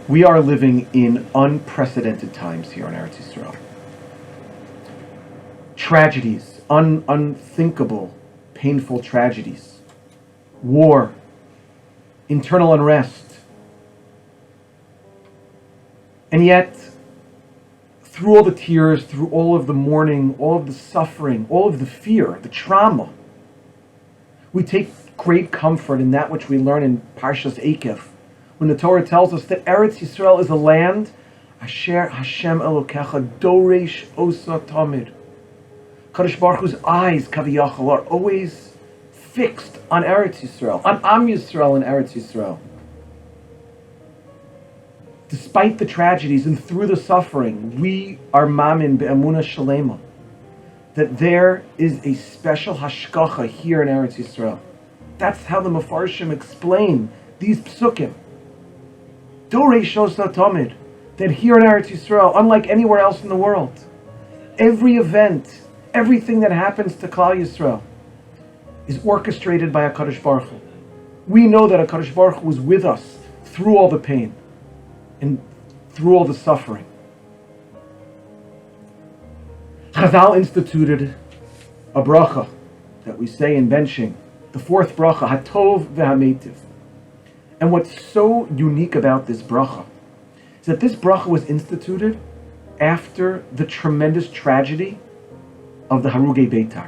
We are living in unprecedented times here in Eretz Yisrael. Tragedies, unthinkable, painful tragedies. War, internal unrest. And yet, through all the tears, through all of the mourning, all of the suffering, all of the fear, the trauma, we take great comfort in that which we learn in Parshas Eikev, when the Torah tells us that Eretz Yisrael is a land, Asher Hashem Elokecha Doresh Osa Tamid. Kadosh Baruch Hu's eyes, Kaviyachal, are always fixed on Eretz Yisrael, on Am Yisrael in Eretz Yisrael. Despite the tragedies and through the suffering, we are mamin be'emunah shalema, that there is a special hashkacha here in Eretz Yisrael. That's how the Mefarshim explain these psukim. Dorei Shosa Tamid, that here in Eretz Yisrael, unlike anywhere else in the world, every event, everything that happens to Klal Yisrael is orchestrated by HaKadosh Baruch Hu. We know that HaKadosh Baruch Hu was with us through all the pain and through all the suffering. Chazal instituted a bracha that we say in benching, the fourth bracha, Hatov v'Hametiv. And what's so unique about this bracha is that this bracha was instituted after the tremendous tragedy of the Harugei Beitar.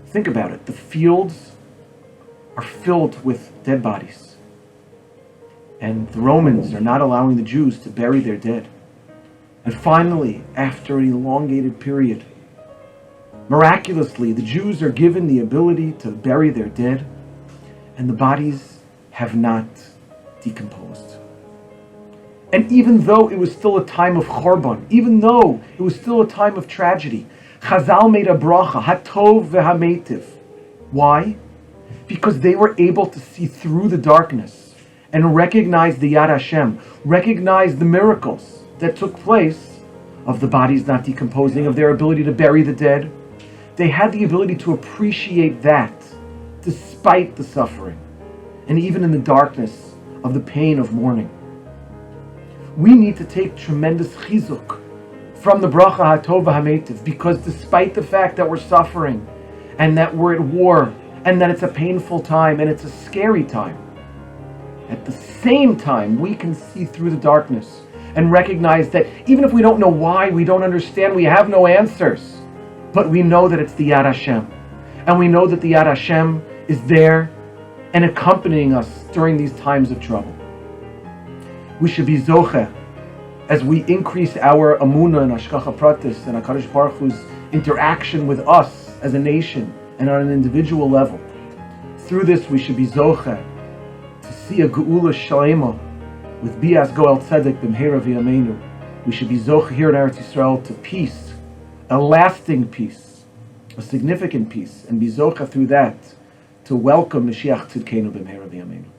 Think about it. The fields are filled with dead bodies. And the Romans are not allowing the Jews to bury their dead. And finally, after an elongated period, miraculously, the Jews are given the ability to bury their dead, and the bodies have not decomposed. And even though it was still a time of chorban, even though it was still a time of tragedy, Chazal made a bracha, Hatov v'Hametiv. Why? Because they were able to see through the darkness and recognize the Yad Hashem, recognize the miracles that took place of the bodies not decomposing, of their ability to bury the dead. They had the ability to appreciate that despite the suffering and even in the darkness of the pain of mourning. We need to take tremendous chizuk from the bracha Hatov v'Hametiv, because despite the fact that we're suffering and that we're at war and that it's a painful time and it's a scary time, at the same time we can see through the darkness and recognize that even if we don't know why, we don't understand, we have no answers, but we know that it's the Yad Hashem. And we know that the Yad Hashem is there and accompanying us during these times of trouble. We should be zocheh, as we increase our amunah and hashkacha pratis and HaKadosh Baruch Hu's interaction with us as a nation and on an individual level. Through this we should be zocheh to see a geula shalema with bias goel tzedek b'mheira v'yameinu. We should be zocheh here in Eretz Yisrael to peace, a lasting peace, a significant peace, and be zocheh through that to welcome Mashiach Tzidkenu b'mheira v'yameinu.